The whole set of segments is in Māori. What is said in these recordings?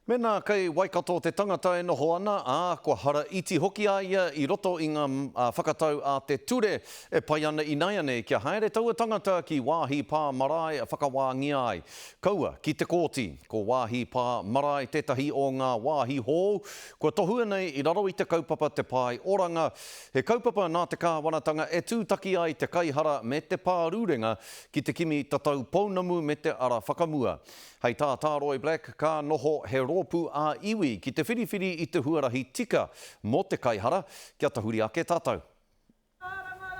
Mena kei Waikato te tangata e noho ana, kua hara iti hoki a ia I roto I ngā whakatau a te ture e pai ana I nei ane kia haere taua tangata ki wāhi pā marae a whakawāngia ai. Kaua, ki te kōti, ko wāhi pā marae tētahi o ngā wāhi hou, kua tohua nei I raro I te kaupapa te pai oranga. He kaupapa nā te kāwanatanga e tūtaki ai te kaihara me te pārurenga ki te kimi tatau pounamu me te ara whakamua. Hei tā Roy Black, ka noho he rōpū a iwi ki te whiriwhiri I te huarahi tika mō te kaihara, kia tahuri ake tātou.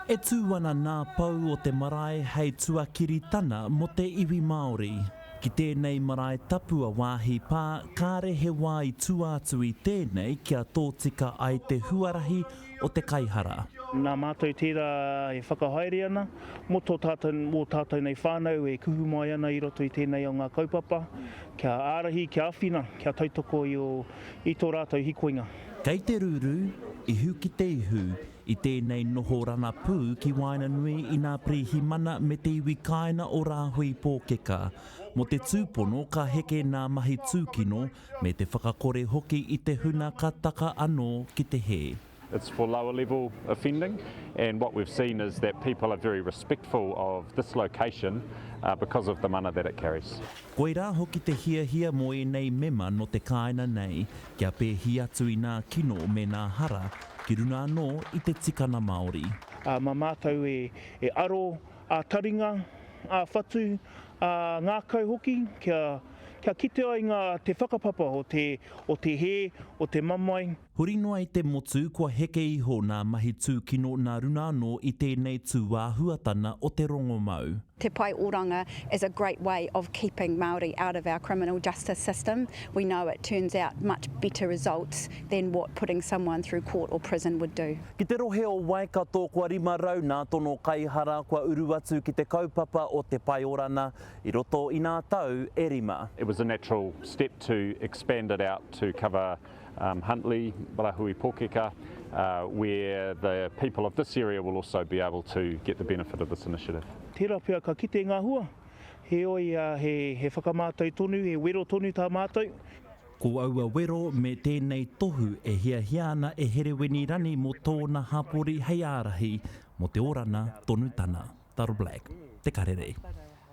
E tūwana nā pau o te marae hei tuakiri tana mo te iwi Māori. Ki tēnei marae tapua wāhi pā, kāre he wā I tuātu I tēnei kia tōtika ai te huarahi o te kaihara. Nā mātou tērā e whakahaere ana, mō tātou nei whānau e kuhu mai ana I roto I tēnei o ngā kaupapa, kia ārahi, kia awhina, kia tautoko I tō rātou hikoinga. Kei te rūru, I hu ki te ihu, I tēnei noho rana pū ki Wainanui I ngā prihimana me te iwi kaina o rāhui pōkeka. Mo te tūpono ka heke ngā mahi tūkino me te whakakore hoki I te huna ka taka anō ki te he. It's for lower level offending, and what we've seen is that people are very respectful of this location because of the mana that it carries. Koe rā hoki te hia mo e nei mema no te kāina nei, kia pēhi atu I ngā kino me ngā hara, ki runa anō I te tikana Māori. Mā mātou e aro, a taringa, a whatu, a ngākau hoki, kia kite ai ngā te whakapapa o te he, o te mamai. Huri noa I te motu kua heke iho ngā mahi tūkino ngā runa anō I tēnei tūāhuatana o te rongomau. Te pai oranga is a great way of keeping Māori out of our criminal justice system. We know it turns out much better results than what putting someone through court or prison would do. Ki te rohe o Waikato kua rima rau nā tono kaihara kua uru atu ki te kaupapa o te pai orana I roto I ngā tau e rima. It was a natural step to expand it out to cover Huntly, Barahui Pōkeka, where the people of this area will also be able to get the benefit of this initiative. Tērā pia ka kite ngā hua, he oi he whakamātou tonu, he wero tonu tā mātou. Ko aua wero me tēnei tohu e hia ana e hereweni rani mo tōna hapori hei ārahi mo te orana tonu tana. Taro Black, te karere.